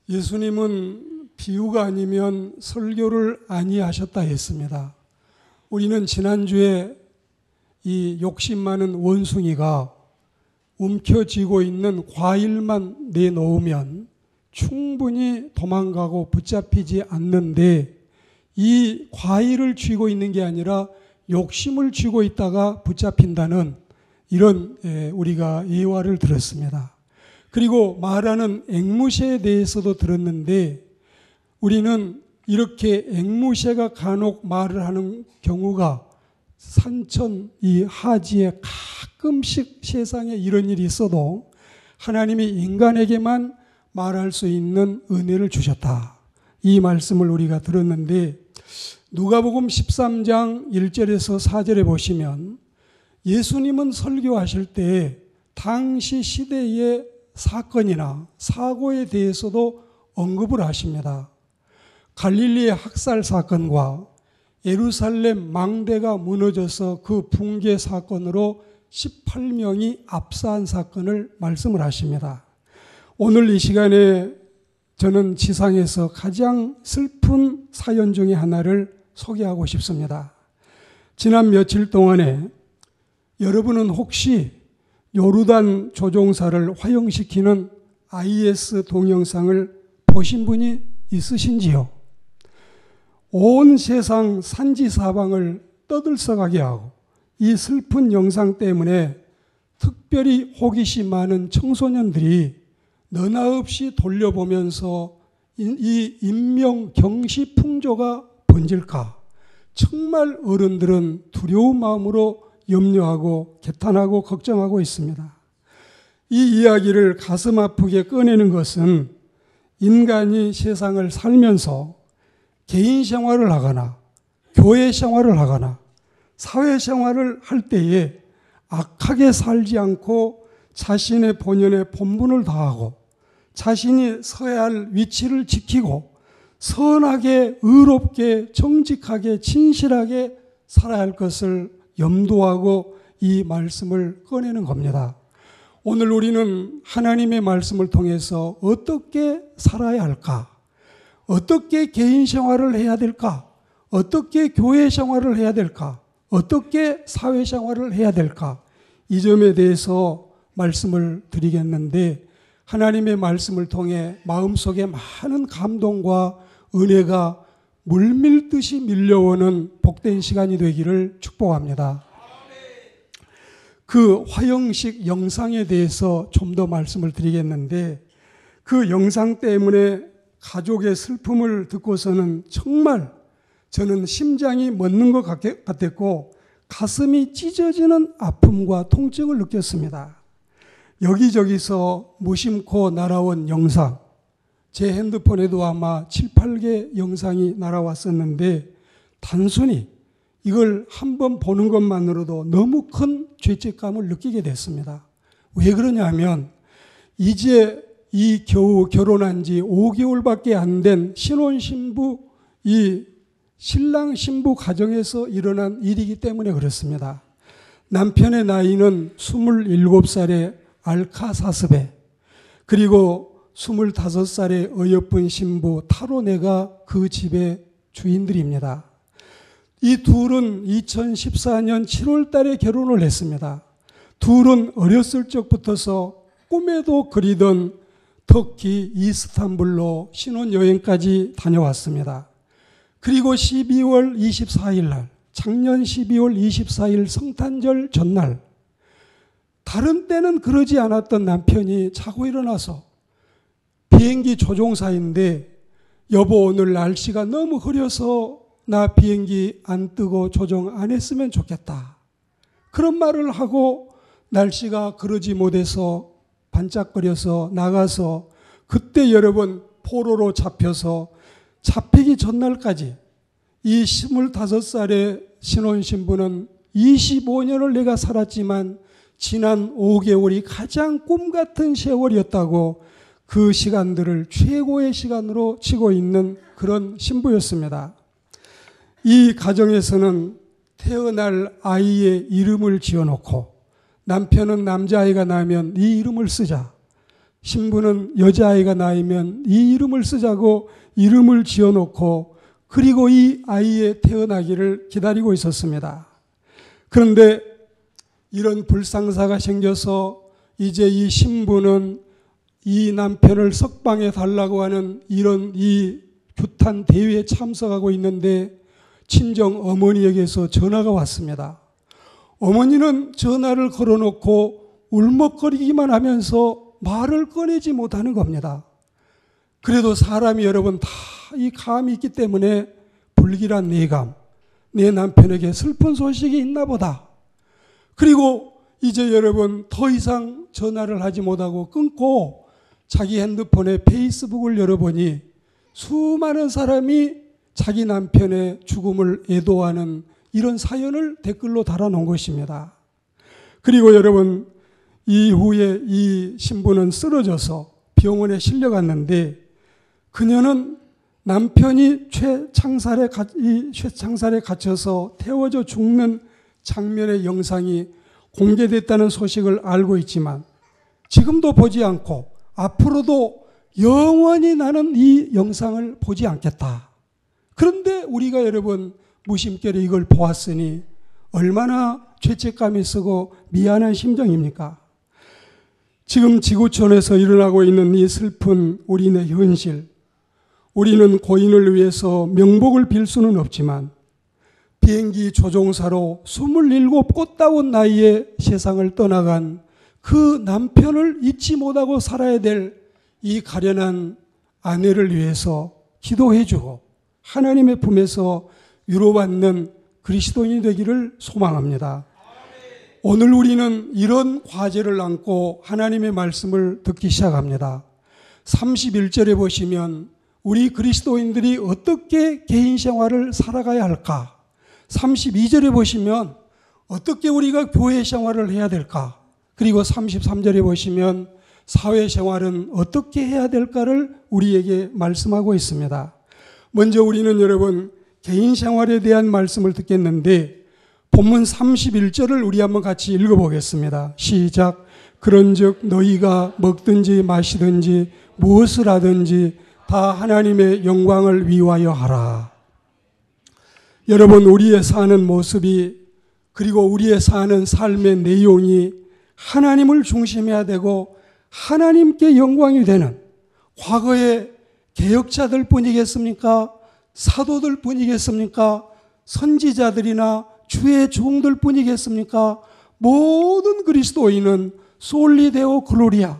예수님은 비유가 아니면 설교를 아니하셨다 했습니다. 우리는 지난주에 이 욕심 많은 원숭이가 움켜쥐고 있는 과일만 내놓으면 충분히 도망가고 붙잡히지 않는데, 이 과일을 쥐고 있는 게 아니라 욕심을 쥐고 있다가 붙잡힌다는 이런 우리가 예화를 들었습니다. 그리고 말하는 앵무새에 대해서도 들었는데, 우리는 이렇게 앵무새가 간혹 말을 하는 경우가 산천 이 하지에 가끔씩 세상에 이런 일이 있어도 하나님이 인간에게만 말할 수 있는 은혜를 주셨다, 이 말씀을 우리가 들었는데, 누가복음 13장 1절에서 4절에 보시면 예수님은 설교하실 때 당시 시대의 사건이나 사고에 대해서도 언급을 하십니다. 갈릴리의 학살 사건과 예루살렘 망대가 무너져서 그 붕괴 사건으로 18명이 압사한 사건을 말씀을 하십니다. 오늘 이 시간에 저는 지상에서 가장 슬픈 사연 중에 하나를 소개하고 싶습니다. 지난 며칠 동안에 여러분은 혹시 요르단 조종사를 화형시키는 IS 동영상을 보신 분이 있으신지요? 온 세상 산지사방을 떠들썩하게 하고 이 슬픈 영상 때문에 특별히 호기심 많은 청소년들이 너나 없이 돌려보면서 이 인명 경시 풍조가 번질까? 정말 어른들은 두려운 마음으로 염려하고 개탄하고 걱정하고 있습니다. 이 이야기를 가슴 아프게 꺼내는 것은 인간이 세상을 살면서 개인 생활을 하거나 교회 생활을 하거나 사회 생활을 할 때에 악하게 살지 않고 자신의 본연의 본분을 다하고 자신이 서야 할 위치를 지키고 선하게 의롭게 정직하게 진실하게 살아야 할 것을 염두하고 이 말씀을 꺼내는 겁니다. 오늘 우리는 하나님의 말씀을 통해서 어떻게 살아야 할까? 어떻게 개인 생활을 해야 될까? 어떻게 교회 생활을 해야 될까? 어떻게 사회 생활을 해야 될까? 이 점에 대해서 말씀을 드리겠는데, 하나님의 말씀을 통해 마음속에 많은 감동과 은혜가 물밀듯이 밀려오는 복된 시간이 되기를 축복합니다. 그 화형식 영상에 대해서 좀 더 말씀을 드리겠는데, 그 영상 때문에 가족의 슬픔을 듣고서는 정말 저는 심장이 멎는 것 같았고 가슴이 찢어지는 아픔과 통증을 느꼈습니다. 여기저기서 무심코 날아온 영상, 제 핸드폰에도 아마 7, 8개 영상이 날아왔었는데 단순히 이걸 한번 보는 것만으로도 너무 큰 죄책감을 느끼게 됐습니다. 왜 그러냐면 이제 이 겨우 결혼한 지 5개월밖에 안 된 신혼신부, 이 신랑 신부 가정에서 일어난 일이기 때문에 그렇습니다. 남편의 나이는 27살의 알카사스베, 그리고 25살의 어여쁜 신부 타로네가 그 집의 주인들입니다. 이 둘은 2014년 7월 달에 결혼을 했습니다. 둘은 어렸을 적부터서 꿈에도 그리던 터키 이스탄불로 신혼여행까지 다녀왔습니다. 그리고 12월 24일 날, 작년 12월 24일 성탄절 전날, 다른 때는 그러지 않았던 남편이 자고 일어나서 비행기 조종사인데, 여보 오늘 날씨가 너무 흐려서 나 비행기 안 뜨고 조종 안 했으면 좋겠다, 그런 말을 하고 날씨가 그러지 못해서 반짝거려서 나가서, 그때 여러분 포로로 잡혀서 잡히기 전날까지 이 25살의 신혼신부는 25년을 내가 살았지만 지난 5개월이 가장 꿈같은 세월이었다고 그 시간들을 최고의 시간으로 치고 있는 그런 신부였습니다. 이 가정에서는 태어날 아이의 이름을 지어놓고 남편은 남자아이가 나면 이 이름을 쓰자, 신부는 여자아이가 나이면 이 이름을 쓰자고 이름을 지어놓고 그리고 이 아이의 태어나기를 기다리고 있었습니다. 그런데 이런 불상사가 생겨서 이제 이 신부는 이 남편을 석방해 달라고 하는 이런 이 규탄 대회에 참석하고 있는데 친정 어머니에게서 전화가 왔습니다. 어머니는 전화를 걸어놓고 울먹거리기만 하면서 말을 꺼내지 못하는 겁니다. 그래도 사람이 여러분 다 이 감이 있기 때문에 불길한 내감, 내 남편에게 슬픈 소식이 있나 보다. 그리고 이제 여러분 더 이상 전화를 하지 못하고 끊고 자기 핸드폰에 페이스북을 열어보니 수많은 사람이 자기 남편의 죽음을 애도하는 이런 사연을 댓글로 달아놓은 것입니다. 그리고 여러분 이후에 이 신부는 쓰러져서 병원에 실려갔는데 그녀는 남편이 쇠창살에 갇혀서 태워져 죽는 장면의 영상이 공개됐다는 소식을 알고 있지만 지금도 보지 않고 앞으로도 영원히 나는 이 영상을 보지 않겠다. 그런데 우리가 여러분 무심결에 이걸 보았으니 얼마나 죄책감이 쓰고 미안한 심정입니까? 지금 지구촌에서 일어나고 있는 이 슬픈 우리네 현실, 우리는 고인을 위해서 명복을 빌 수는 없지만 비행기 조종사로 27 꽃다운 나이에 세상을 떠나간 그 남편을 잊지 못하고 살아야 될 이 가련한 아내를 위해서 기도해주고 하나님의 품에서 위로받는 그리스도인이 되기를 소망합니다. 오늘 우리는 이런 과제를 안고 하나님의 말씀을 듣기 시작합니다. 31절에 보시면 우리 그리스도인들이 어떻게 개인 생활을 살아가야 할까? 32절에 보시면 어떻게 우리가 교회 생활을 해야 될까? 그리고 33절에 보시면 사회생활은 어떻게 해야 될까를 우리에게 말씀하고 있습니다. 먼저 우리는 여러분 개인 생활에 대한 말씀을 듣겠는데 본문 31절을 우리 한번 같이 읽어보겠습니다. 시작. 그런즉 너희가 먹든지 마시든지 무엇을 하든지 다 하나님의 영광을 위하여 하라. 여러분 우리의 사는 모습이 그리고 우리의 사는 삶의 내용이 하나님을 중심해야 되고 하나님께 영광이 되는 과거의 개혁자들 뿐이겠습니까? 사도들 뿐이겠습니까? 선지자들이나 주의 종들 뿐이겠습니까? 모든 그리스도인은 솔리 데오 글로리아,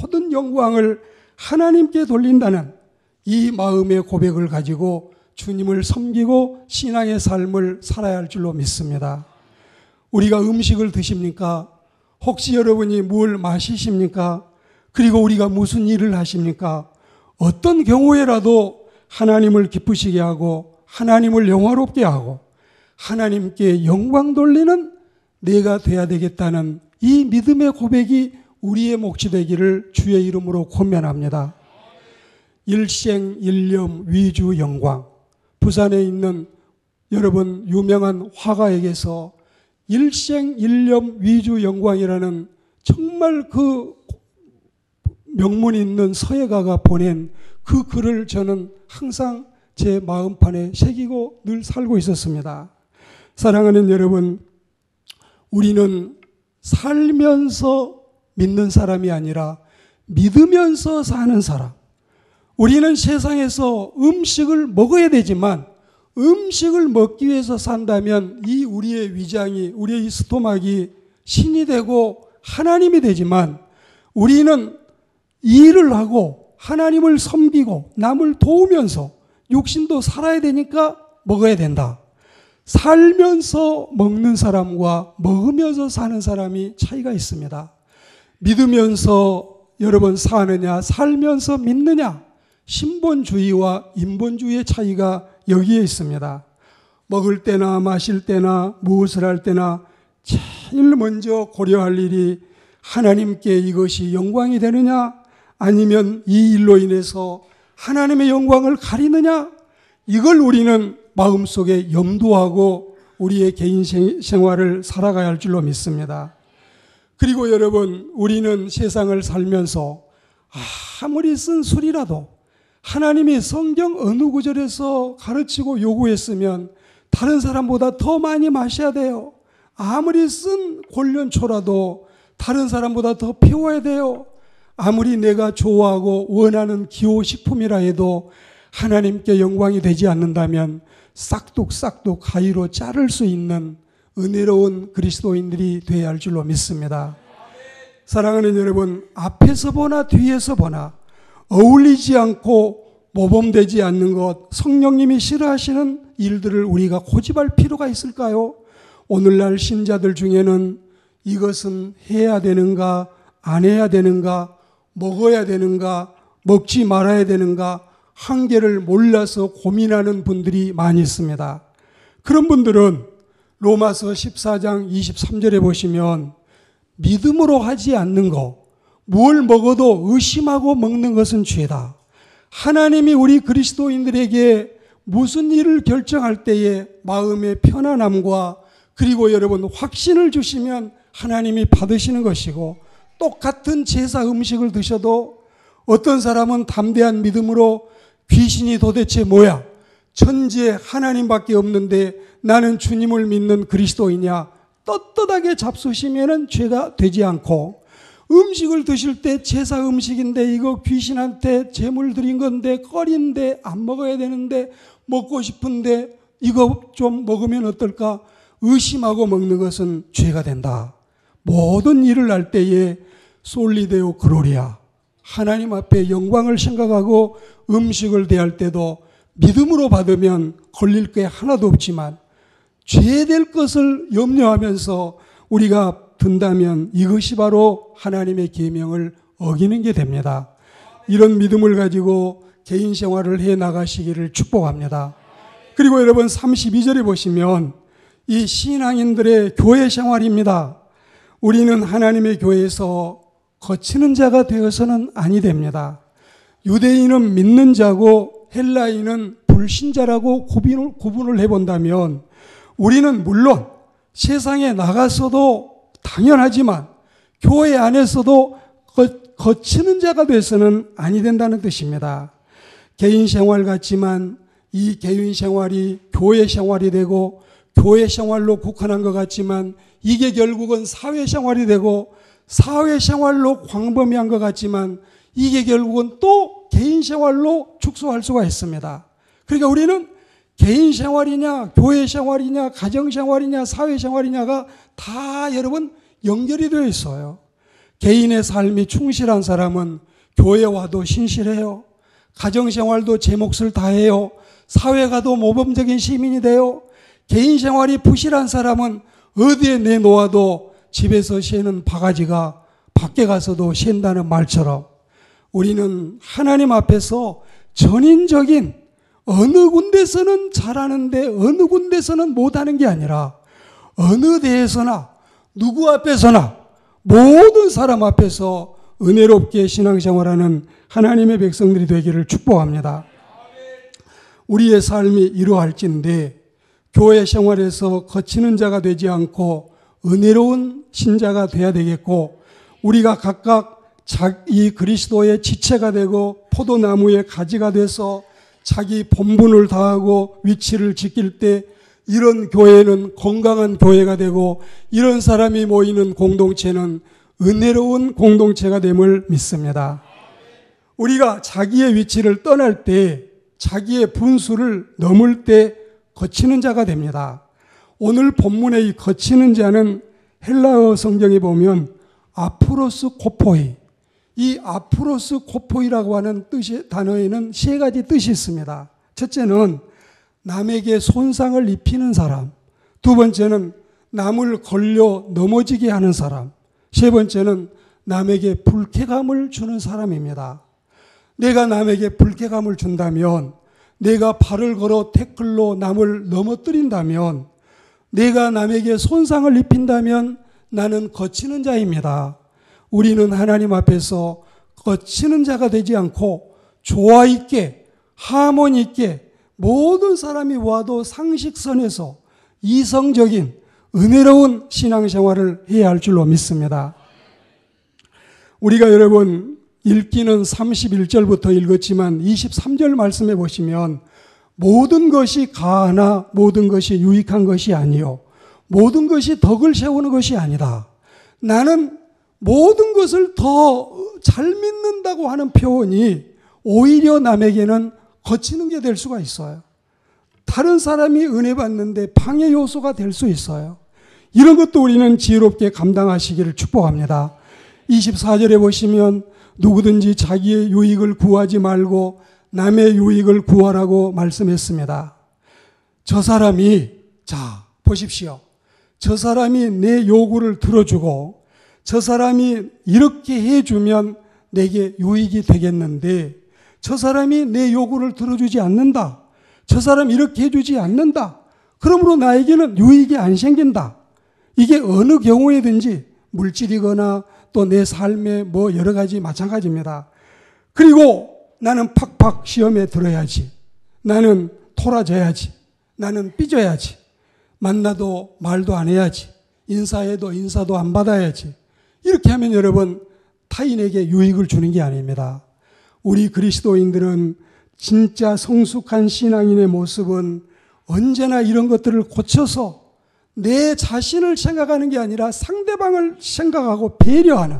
모든 영광을 하나님께 돌린다는 이 마음의 고백을 가지고 주님을 섬기고 신앙의 삶을 살아야 할 줄로 믿습니다. 우리가 음식을 드십니까? 혹시 여러분이 뭘 마시십니까? 그리고 우리가 무슨 일을 하십니까? 어떤 경우에라도 하나님을 기쁘시게 하고 하나님을 영화롭게 하고 하나님께 영광 돌리는 내가 돼야 되겠다는 이 믿음의 고백이 우리의 몫이 되기를 주의 이름으로 권면합니다. 일생일념 위주 영광, 부산에 있는 여러분 유명한 화가에게서 일생일념 위주 영광이라는 정말 그 명문이 있는 서예가가 보낸 그 글을 저는 항상 제 마음판에 새기고 늘 살고 있었습니다. 사랑하는 여러분, 우리는 살면서 믿는 사람이 아니라 믿으면서 사는 사람. 우리는 세상에서 음식을 먹어야 되지만 음식을 먹기 위해서 산다면 이 우리의 위장이, 우리의 이 스토막이 신이 되고 하나님이 되지만 우리는 일을 하고 하나님을 섬기고 남을 도우면서 육신도 살아야 되니까 먹어야 된다. 살면서 먹는 사람과 먹으면서 사는 사람이 차이가 있습니다. 믿으면서 여러분 사느냐, 살면서 믿느냐, 신본주의와 인본주의의 차이가 여기에 있습니다. 먹을 때나 마실 때나 무엇을 할 때나 제일 먼저 고려할 일이 하나님께 이것이 영광이 되느냐 아니면 이 일로 인해서 하나님의 영광을 가리느냐, 이걸 우리는 마음속에 염두하고 우리의 개인 생활을 살아가야 할 줄로 믿습니다. 그리고 여러분, 우리는 세상을 살면서 아무리 쓴 술이라도 하나님이 성경 어느 구절에서 가르치고 요구했으면 다른 사람보다 더 많이 마셔야 돼요. 아무리 쓴 골련초라도 다른 사람보다 더 피워야 돼요. 아무리 내가 좋아하고 원하는 기호식품이라 해도 하나님께 영광이 되지 않는다면 싹둑싹둑 가위로 자를 수 있는 은혜로운 그리스도인들이 되어야 할 줄로 믿습니다. 사랑하는 여러분, 앞에서 보나 뒤에서 보나 어울리지 않고 모범되지 않는 것, 성령님이 싫어하시는 일들을 우리가 고집할 필요가 있을까요? 오늘날 신자들 중에는 이것은 해야 되는가, 안 해야 되는가, 먹어야 되는가, 먹지 말아야 되는가, 한계를 몰라서 고민하는 분들이 많이 있습니다. 그런 분들은 로마서 14장 23절에 보시면 믿음으로 하지 않는 것, 뭘 먹어도 의심하고 먹는 것은 죄다. 하나님이 우리 그리스도인들에게 무슨 일을 결정할 때에 마음의 편안함과 그리고 여러분 확신을 주시면 하나님이 받으시는 것이고, 똑같은 제사 음식을 드셔도 어떤 사람은 담대한 믿음으로 귀신이 도대체 뭐야? 천지에 하나님밖에 없는데 나는 주님을 믿는 그리스도이냐? 떳떳하게 잡수시면 죄가 되지 않고, 음식을 드실 때 제사 음식인데 이거 귀신한테 제물 드린 건데 꺼린데 안 먹어야 되는데 먹고 싶은데 이거 좀 먹으면 어떨까? 의심하고 먹는 것은 죄가 된다. 모든 일을 할 때에 솔리데오 그로리아, 하나님 앞에 영광을 생각하고 음식을 대할 때도 믿음으로 받으면 걸릴 게 하나도 없지만 죄될 것을 염려하면서 우리가 든다면 이것이 바로 하나님의 계명을 어기는 게 됩니다. 이런 믿음을 가지고 개인 생활을 해 나가시기를 축복합니다. 그리고 여러분 32절에 보시면 이 신앙인들의 교회 생활입니다. 우리는 하나님의 교회에서 거치는 자가 되어서는 아니 됩니다. 유대인은 믿는 자고 헬라인은 불신자라고 구분을 해본다면 우리는 물론 세상에 나가서도 당연하지만 교회 안에서도 거치는 자가 돼서는 아니 된다는 뜻입니다. 개인 생활 같지만 이 개인 생활이 교회 생활이 되고 교회 생활로 국한한 것 같지만 이게 결국은 사회 생활이 되고 사회 생활로 광범위한 것 같지만 이게 결국은 또 개인 생활로 축소할 수가 있습니다. 그러니까 우리는 개인 생활이냐 교회 생활이냐 가정 생활이냐 사회 생활이냐가 다 여러분 연결이 되어 있어요. 개인의 삶이 충실한 사람은 교회 와도 신실해요. 가정 생활도 제 몫을 다해요. 사회 가도 모범적인 시민이 돼요. 개인 생활이 부실한 사람은 어디에 내놓아도 집에서 새는 바가지가 밖에 가서도 샌다는 말처럼 우리는 하나님 앞에서 전인적인 어느 군데서는 잘하는데 어느 군데서는 못하는 게 아니라 어느 데에서나 누구 앞에서나 모든 사람 앞에서 은혜롭게 신앙생활하는 하나님의 백성들이 되기를 축복합니다. 우리의 삶이 이러할진데 교회 생활에서 거치는 자가 되지 않고 은혜로운 신자가 돼야 되겠고, 우리가 각각 이 그리스도의 지체가 되고 포도나무의 가지가 돼서 자기 본분을 다하고 위치를 지킬 때 이런 교회는 건강한 교회가 되고 이런 사람이 모이는 공동체는 은혜로운 공동체가 됨을 믿습니다. 우리가 자기의 위치를 떠날 때 자기의 분수를 넘을 때 거치는 자가 됩니다. 오늘 본문의 이 거치는 자는 헬라어 성경에 보면 아프로스 코포이, 이 아프로스 코포이라고 하는 단어에는 세 가지 뜻이 있습니다. 첫째는 남에게 손상을 입히는 사람, 두 번째는 남을 걸려 넘어지게 하는 사람, 세 번째는 남에게 불쾌감을 주는 사람입니다. 내가 남에게 불쾌감을 준다면, 내가 발을 걸어 태클로 남을 넘어뜨린다면, 내가 남에게 손상을 입힌다면 나는 거치는 자입니다. 우리는 하나님 앞에서 거치는 자가 되지 않고 조화 있게 하모니 있게 모든 사람이 와도 상식선에서 이성적인 은혜로운 신앙생활을 해야 할 줄로 믿습니다. 우리가 여러분 읽기는 31절부터 읽었지만 23절 말씀해 보시면 모든 것이 가하나 모든 것이 유익한 것이 아니요 모든 것이 덕을 세우는 것이 아니다. 나는 모든 것을 더 잘 믿는다고 하는 표현이 오히려 남에게는 거치는 게 될 수가 있어요. 다른 사람이 은혜 받는데 방해 요소가 될 수 있어요. 이런 것도 우리는 지혜롭게 감당하시기를 축복합니다. 24절에 보시면 누구든지 자기의 유익을 구하지 말고 남의 유익을 구하라고 말씀했습니다. 저 사람이, 자, 보십시오. 저 사람이 내 요구를 들어주고 저 사람이 이렇게 해주면 내게 유익이 되겠는데 저 사람이 내 요구를 들어주지 않는다. 저 사람이 이렇게 해주지 않는다. 그러므로 나에게는 유익이 안 생긴다. 이게 어느 경우에든지 물질이거나 또 내 삶의 뭐 여러 가지 마찬가지입니다. 그리고 나는 팍팍 시험에 들어야지. 나는 토라져야지. 나는 삐져야지. 만나도 말도 안 해야지. 인사해도 인사도 안 받아야지. 이렇게 하면 여러분 타인에게 유익을 주는 게 아닙니다. 우리 그리스도인들은 진짜 성숙한 신앙인의 모습은 언제나 이런 것들을 고쳐서 내 자신을 생각하는 게 아니라 상대방을 생각하고 배려하는,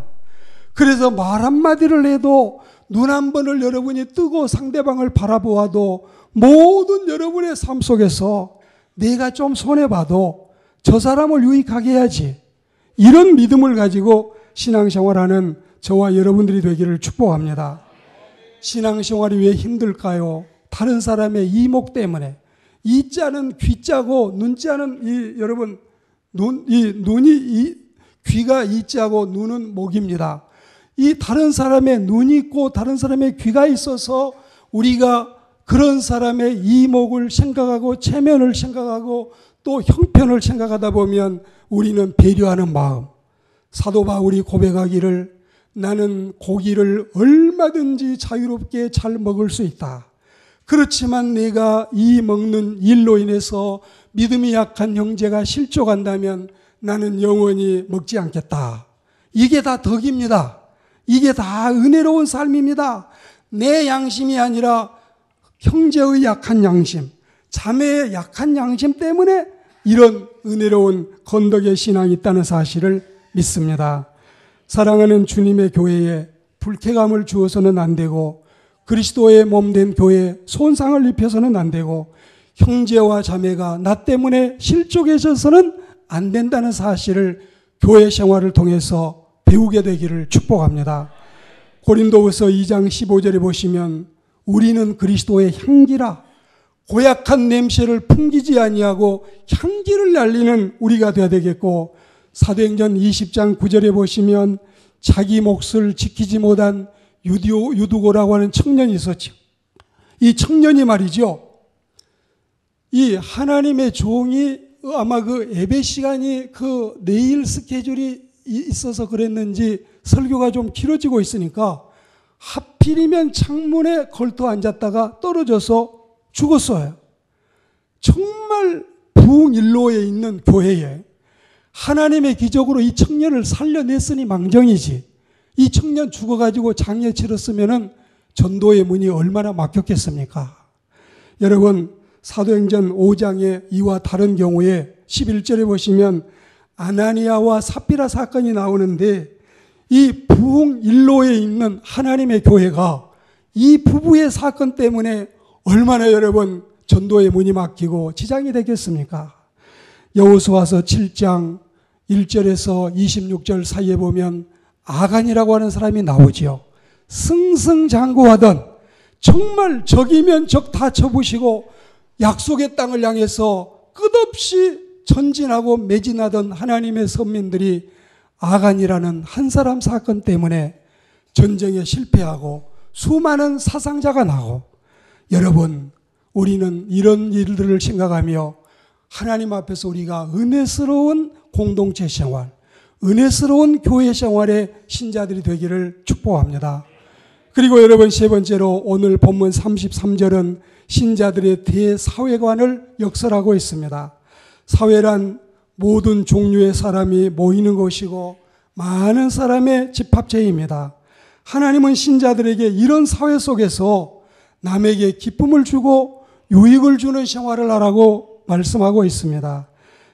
그래서 말 한마디를 해도 눈 한 번을 여러분이 뜨고 상대방을 바라보아도 모든 여러분의 삶 속에서 내가 좀 손해봐도 저 사람을 유익하게 해야지, 이런 믿음을 가지고 신앙생활하는 저와 여러분들이 되기를 축복합니다. 신앙생활이 왜 힘들까요? 다른 사람의 이목 때문에. 이자는 귀자고 눈자는 여러분 귀가 이자고 눈은 목입니다. 이 다른 사람의 눈이 있고 다른 사람의 귀가 있어서 우리가 그런 사람의 이목을 생각하고 체면을 생각하고 또 형편을 생각하다 보면 우리는 배려하는 마음. 사도 바울이 고백하기를 나는 고기를 얼마든지 자유롭게 잘 먹을 수 있다. 그렇지만 내가 이 먹는 일로 인해서 믿음이 약한 형제가 실족한다면 나는 영원히 먹지 않겠다. 이게 다 덕입니다. 이게 다 은혜로운 삶입니다. 내 양심이 아니라 형제의 약한 양심, 자매의 약한 양심 때문에 이런 은혜로운 건덕의 신앙이 있다는 사실을 믿습니다. 사랑하는 주님의 교회에 불쾌감을 주어서는 안 되고 그리스도의 몸된 교회에 손상을 입혀서는 안 되고 형제와 자매가 나 때문에 실족해져서는 안 된다는 사실을 교회 생활을 통해서 배우게 되기를 축복합니다. 고린도후서 2장 15절에 보시면 우리는 그리스도의 향기라 고약한 냄새를 풍기지 아니하고 향기를 날리는 우리가 되어야 되겠고, 사도행전 20장 9절에 보시면 자기 몫을 지키지 못한 유두고라고 하는 청년이 있었죠. 이 청년이 말이죠, 이 하나님의 종이 아마 그 예배 시간이 그 내일 스케줄이 있어서 그랬는지 설교가 좀 길어지고 있으니까 하필이면 창문에 걸터 앉았다가 떨어져서 죽었어요. 정말 부흥일로에 있는 교회에 하나님의 기적으로 이 청년을 살려냈으니 망정이지, 이 청년 죽어가지고 장례 치렀으면 전도의 문이 얼마나 막혔겠습니까? 여러분, 사도행전 5장의 이와 다른 경우에 11절에 보시면 아나니아와 삽비라 사건이 나오는데 이 부흥일로에 있는 하나님의 교회가 이 부부의 사건 때문에 얼마나 여러분 전도의 문이 막히고 지장이 되겠습니까? 여호수아서 7장 1절에서 26절 사이에 보면 아간이라고 하는 사람이 나오지요. 승승장구하던, 정말 적이면 적 다 쳐부시고 약속의 땅을 향해서 끝없이 전진하고 매진하던 하나님의 선민들이 아간이라는 한 사람 사건 때문에 전쟁에 실패하고 수많은 사상자가 나고, 여러분 우리는 이런 일들을 생각하며 하나님 앞에서 우리가 은혜스러운 공동체 생활, 은혜스러운 교회 생활의 신자들이 되기를 축복합니다. 그리고 여러분, 세 번째로 오늘 본문 33절은 신자들의 대사회관을 역설하고 있습니다. 사회란 모든 종류의 사람이 모이는 곳이고 많은 사람의 집합체입니다. 하나님은 신자들에게 이런 사회 속에서 남에게 기쁨을 주고 유익을 주는 생활을 하라고 말씀하고 있습니다.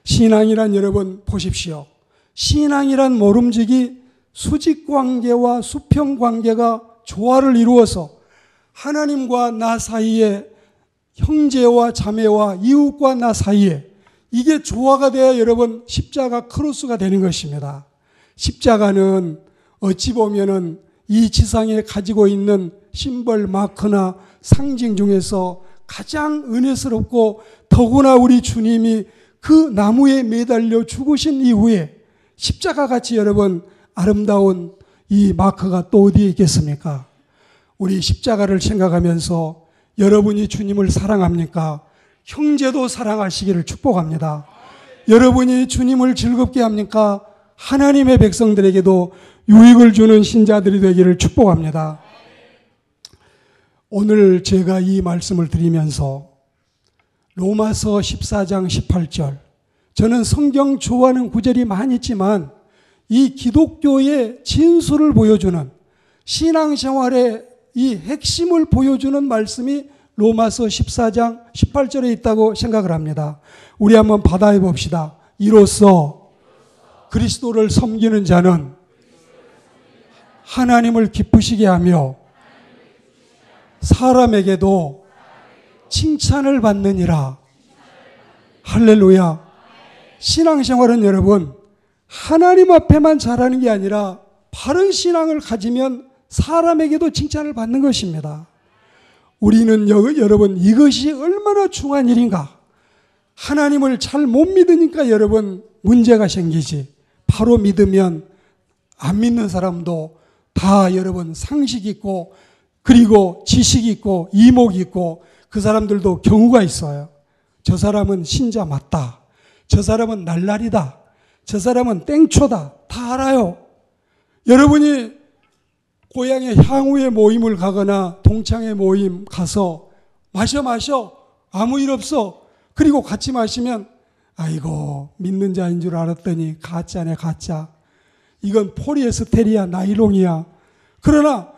신앙이란 여러분 보십시오. 신앙이란 모름지기 수직관계와 수평관계가 조화를 이루어서 하나님과 나 사이에, 형제와 자매와 이웃과 나 사이에 이게 조화가 돼야 여러분 십자가 크로스가 되는 것입니다. 십자가는 어찌 보면은 이 지상에 가지고 있는 심벌 마크나 상징 중에서 가장 은혜스럽고, 더구나 우리 주님이 그 나무에 매달려 죽으신 이후에 십자가 같이 여러분 아름다운 이 마크가 또 어디에 있겠습니까? 우리 십자가를 생각하면서 여러분이 주님을 사랑합니까? 형제도 사랑하시기를 축복합니다. 여러분이 주님을 즐겁게 합니까? 하나님의 백성들에게도 유익을 주는 신자들이 되기를 축복합니다. 오늘 제가 이 말씀을 드리면서 로마서 14장 18절, 저는 성경 좋아하는 구절이 많이 있지만 이 기독교의 진수를 보여주는, 신앙생활의 이 핵심을 보여주는 말씀이 로마서 14장 18절에 있다고 생각을 합니다. 우리 한번 받아해 봅시다. 이로써 그리스도를 섬기는 자는 하나님을 기쁘시게 하며 사람에게도 칭찬을 받느니라. 할렐루야. 신앙생활은 여러분 하나님 앞에만 잘하는 게 아니라 바른 신앙을 가지면 사람에게도 칭찬을 받는 것입니다. 우리는 여러분 이것이 얼마나 중요한 일인가. 하나님을 잘 못 믿으니까 여러분 문제가 생기지. 바로 믿으면 안 믿는 사람도 다 여러분 상식 있고, 그리고 지식 있고, 이목 있고, 그 사람들도 경우가 있어요. 저 사람은 신자 맞다. 저 사람은 날라리다. 저 사람은 땡초다. 다 알아요. 여러분이 고향에 향후의 모임을 가거나 동창회 모임 가서 마셔. 아무 일 없어. 그리고 같이 마시면 아이고 믿는 자인 줄 알았더니 가짜네 가짜. 이건 폴리에스테리야 나일론이야. 그러나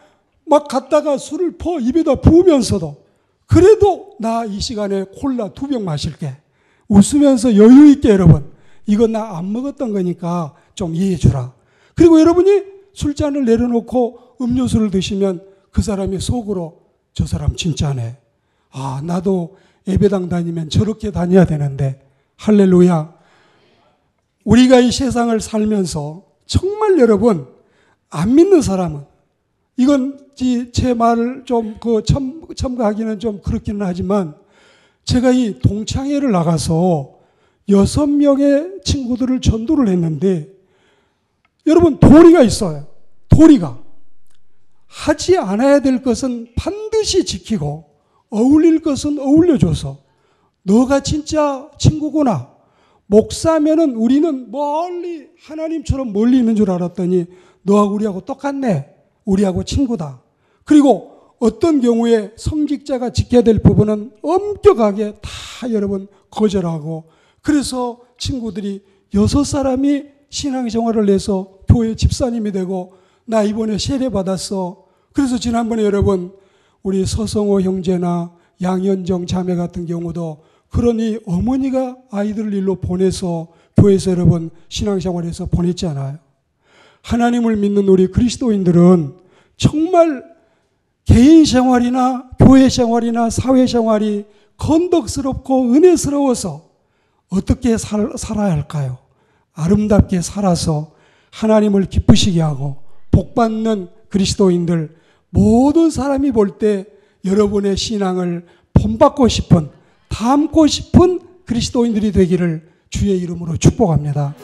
막 갔다가 술을 퍼 입에다 부으면서도 그래도 나 이 시간에 콜라 2병 마실게. 웃으면서 여유 있게 여러분 이건 나 안 먹었던 거니까 좀 이해해 주라. 그리고 여러분이 술잔을 내려놓고 음료수를 드시면 그 사람이 속으로 저 사람 진짜네. 아 나도 예배당 다니면 저렇게 다녀야 되는데. 할렐루야. 우리가 이 세상을 살면서 정말 여러분 안 믿는 사람은, 이건 제 말을 좀 첨가하기는 좀 그렇기는 하지만, 제가 이 동창회를 나가서 6명의 친구들을 전도를 했는데 여러분 도리가 있어요. 도리가 하지 않아야 될 것은 반드시 지키고 어울릴 것은 어울려줘서, 너가 진짜 친구구나. 목사면은 우리는 멀리 하나님처럼 멀리 있는 줄 알았더니 너하고 우리하고 똑같네. 우리하고 친구다. 그리고 어떤 경우에 성직자가 지켜야 될 부분은 엄격하게 다 여러분 거절하고, 그래서 친구들이 6사람이 신앙생활을 해서 교회 집사님이 되고, 나 이번에 세례 받았어. 그래서 지난번에 여러분 우리 서성호 형제나 양현정 자매 같은 경우도 그러니 어머니가 아이들을 일로 보내서 교회에서 여러분 신앙생활에서 보냈잖아요. 하나님을 믿는 우리 그리스도인들은 정말 개인 생활이나 교회 생활이나 사회 생활이 건덕스럽고 은혜스러워서 어떻게 살아야 할까요? 아름답게 살아서 하나님을 기쁘시게 하고 복받는 그리스도인들, 모든 사람이 볼 때 여러분의 신앙을 본받고 싶은, 닮고 싶은 그리스도인들이 되기를 주의 이름으로 축복합니다.